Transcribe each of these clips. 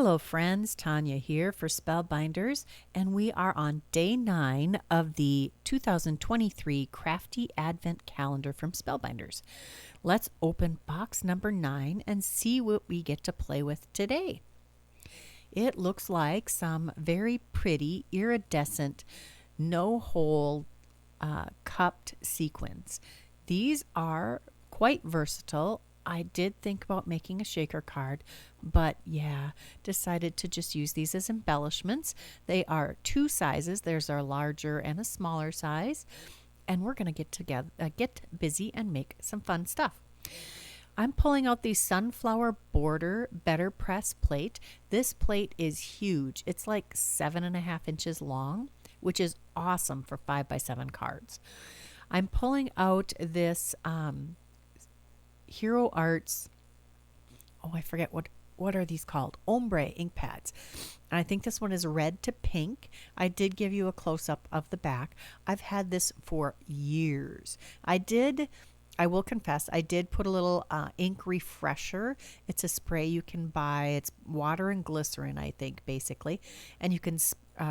Hello friends, Tanya here for Spellbinders, and we are on day 9 of the 2023 Crafty Advent Calendar from Spellbinders. Let's open box number 9 and see what we get to play with today. It looks like some very pretty iridescent no-hole cupped sequins. These are quite versatile. I did think about making a shaker card, but decided to just use these as embellishments. They are 2 sizes. There's a larger and a smaller size, and we're going to get busy and make some fun stuff. I'm pulling out the Sunflower Border BetterPress plate. This plate is huge. It's like 7.5 inches long, which is awesome for 5x7 cards. I'm pulling out this Hero Arts, I forget what are these called? Ombre ink pads. And I think this one is red to pink. I did give you a close-up of the back. I've had this for years. I will confess, I did put a little ink refresher. It's a spray you can buy. It's water and glycerin, I think, basically. And you can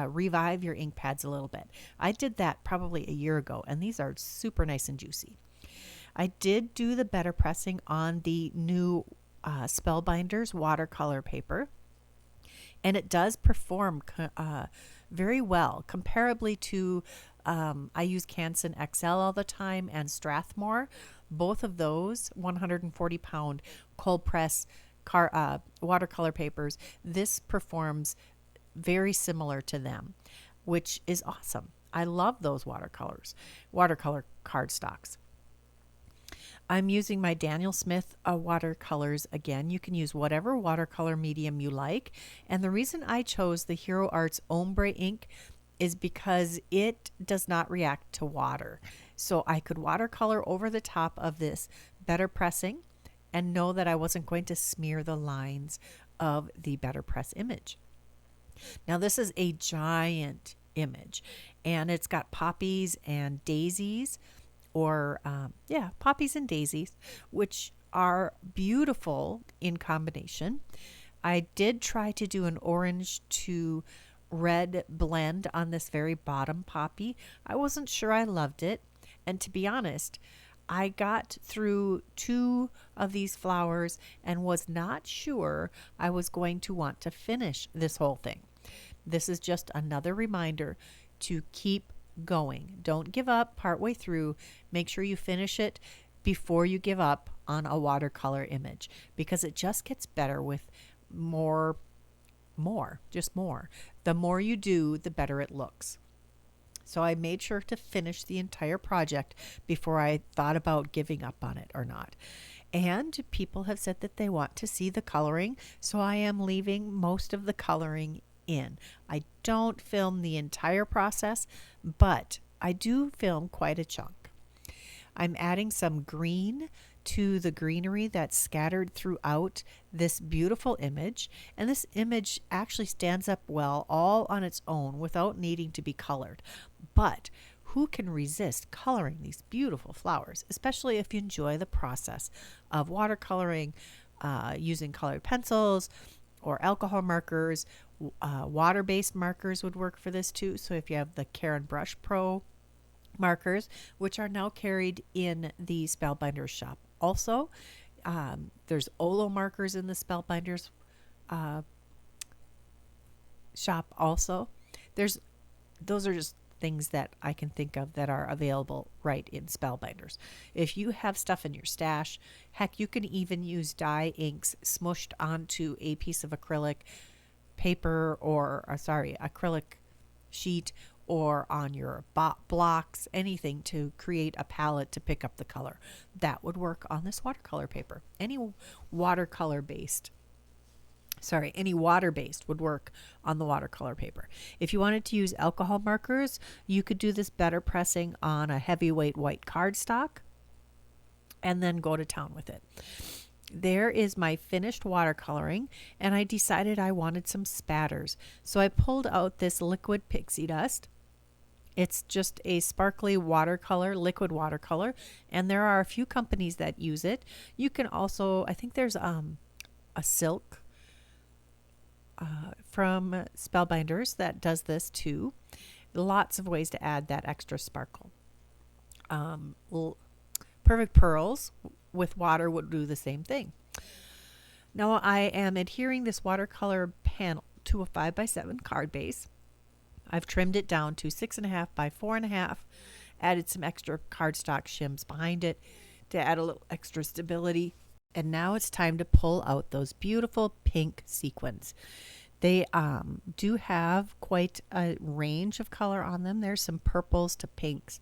revive your ink pads a little bit. I did that probably a year ago, and these are super nice and juicy. I did do the better pressing on the new Spellbinders watercolor paper, and it does perform very well, comparably to I use Canson XL all the time and Strathmore. Both of those 140-pound cold press watercolor papers. This performs very similar to them, which is awesome. I love those watercolor cardstocks. I'm using my Daniel Smith watercolors again. You can use whatever watercolor medium you like. And the reason I chose the Hero Arts Ombre ink is because it does not react to water. So I could watercolor over the top of this better pressing and know that I wasn't going to smear the lines of the better press image. Now this is a giant image, and it's got poppies and daisies, poppies and daisies, which are beautiful in combination. I did try to do an orange to red blend on this very bottom poppy. I wasn't sure I loved it, and to be honest, I got through 2 of these flowers and was not sure I was going to want to finish this whole thing. This is just another reminder to keep going. Don't give up partway through. Make sure you finish it before you give up on a watercolor image, because it just gets better with more. The more you do, the better it looks. So I made sure to finish the entire project before I thought about giving up on it or not. And people have said that they want to see the coloring, so I am leaving most of the coloring in. I don't film the entire process, but I do film quite a chunk. I'm adding some green to the greenery that's scattered throughout this beautiful image, and this image actually stands up well all on its own without needing to be colored. But who can resist coloring these beautiful flowers, especially if you enjoy the process of watercoloring, using colored pencils or alcohol markers. Water-based markers would work for this too. So if you have the Karen Brush Pro markers, which are now carried in the Spellbinders shop. Also, there's Olo markers in the Spellbinders shop also. Those are just things that I can think of that are available right in Spellbinders. If you have stuff in your stash, heck, you can even use dye inks smushed onto a piece of acrylic paper acrylic sheet, or on your blocks, anything to create a palette to pick up the color. That would work on this watercolor paper. Any water-based would work on the watercolor paper. If you wanted to use alcohol markers, you could do this better pressing on a heavyweight white cardstock and then go to town with it. There is my finished watercoloring, and I decided I wanted some spatters. So I pulled out this liquid pixie dust. It's just a sparkly liquid watercolor, and there are a few companies that use it. You can also, I think there's a silk from Spellbinders that does this too. Lots of ways to add that extra sparkle. Perfect Pearls with water would do the same thing. Now I am adhering this watercolor panel to a 5x7 card base. I've trimmed it down to 6.5 by 4.5, added some extra cardstock shims behind it to add a little extra stability. And now it's time to pull out those beautiful pink sequins. They do have quite a range of color on them. There's some purples to pinks.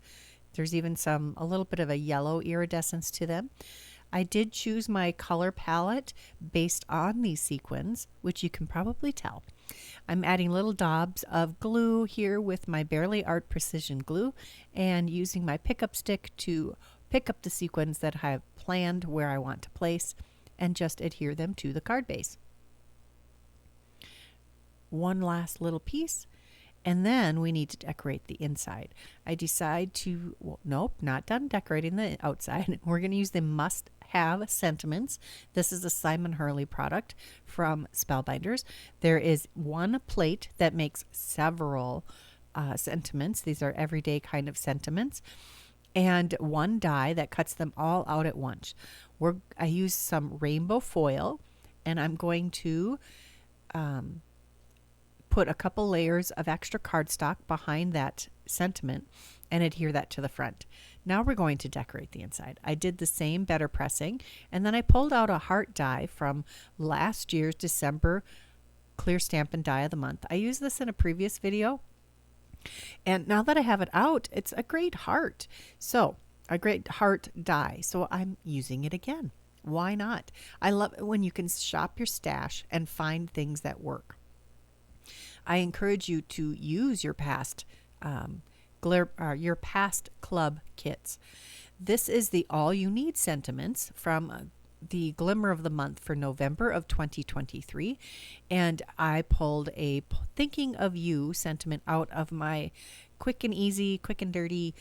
There's even a little bit of a yellow iridescence to them. I did choose my color palette based on these sequins, which you can probably tell. I'm adding little daubs of glue here with my Barely Art Precision Glue and using my pickup stick to pick up the sequins that I have planned where I want to place and just adhere them to the card base. One last little piece, and then we need to decorate the inside. I decide to, well, nope, not done decorating the outside. We're going to use the must-have sentiments. This is a Simon Hurley product from Spellbinders. There is one plate that makes several sentiments. These are everyday kind of sentiments. And one die that cuts them all out at once. I use some rainbow foil, and I'm going to put a couple layers of extra cardstock behind that sentiment and adhere that to the front. Now we're going to decorate the inside. I did the same BetterPressing, and then I pulled out a heart die from last year's December Clear Stampin' Die of the Month. I used this in a previous video, and now that I have it out, it's a great heart. So, a great heart die. So I'm using it again. Why not? I love it when you can shop your stash and find things that work. I encourage you to use your past club kits. This is the All You Need sentiments from the Glimmer of the Month for November of 2023, and I pulled a Thinking of You sentiment out of my quick and easy, quick and dirty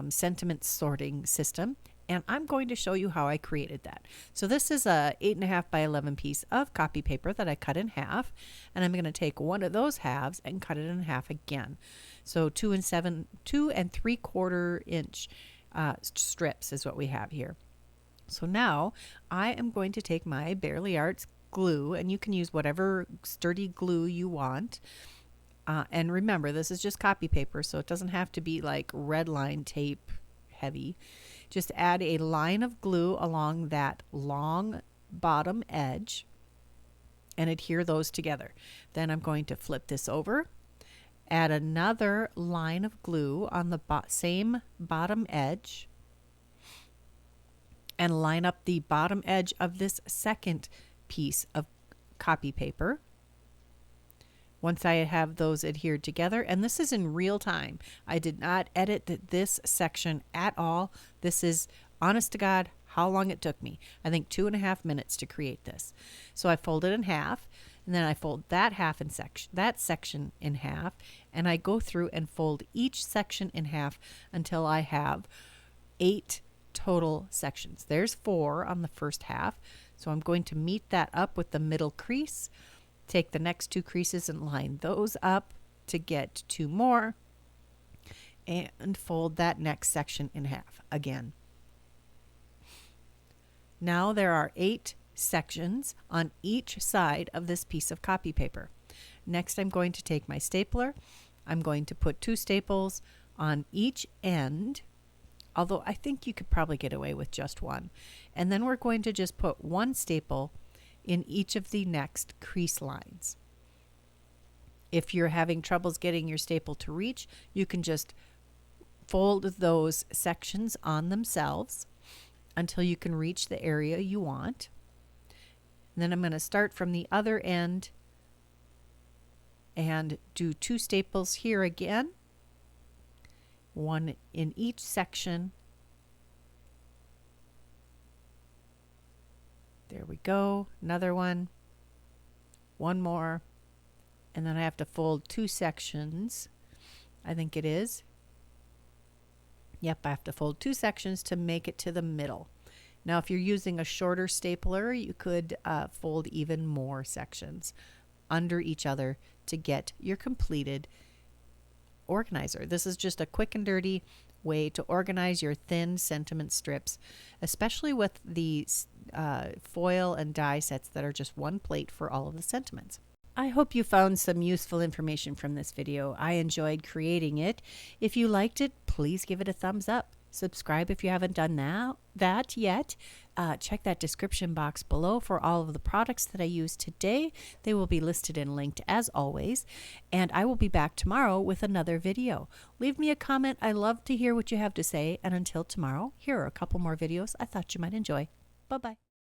sentiment sorting system. And I'm going to show you how I created that. So this is a 8.5 by 11 piece of copy paper that I cut in half, and I'm going to take one of those halves and cut it in half again. So 2 and 3/4 inch strips is what we have here. So now I am going to take my Barely Arts glue, and you can use whatever sturdy glue you want. And remember, this is just copy paper, so it doesn't have to be like red line tape heavy. Just add a line of glue along that long bottom edge and adhere those together. Then I'm going to flip this over, add another line of glue on the same bottom edge, and line up the bottom edge of this second piece of copy paper. Once I have those adhered together, and this is in real time. I did not edit this section at all. This is, honest to God, how long it took me. I think 2.5 minutes to create this. So I fold it in half, and then I fold that section in half, and I go through and fold each section in half until I have 8 total sections. There's 4 on the first half, so I'm going to meet that up with the middle crease. Take the next 2 creases and line those up to get 2 more, and fold that next section in half again. Now there are 8 sections on each side of this piece of copy paper. Next, I'm going to take my stapler. I'm going to put 2 staples on each end, although I think you could probably get away with just 1. And then we're going to just put 1 staple in each of the next crease lines. If you're having troubles getting your staple to reach, you can just fold those sections on themselves until you can reach the area you want. And then I'm going to start from the other end and do 2 staples here again, 1 in each section. There we go, another one more, and then I have to fold 2 sections, I think it is. Yep, I have to fold 2 sections to make it to the middle. Now if you're using a shorter stapler, you could fold even more sections. under each other to get your completed organizer. This is just a quick and dirty way to organize your thin sentiment strips, especially with the foil and die sets that are just one plate for all of the sentiments. I hope you found some useful information from this video. I enjoyed creating it. If you liked it, please give it a thumbs up. Subscribe if you haven't done that yet. Check that description box below for all of the products that I used today. They will be listed and linked as always. And I will be back tomorrow with another video. Leave me a comment. I love to hear what you have to say. And until tomorrow, here are a couple more videos I thought you might enjoy. Bye-bye.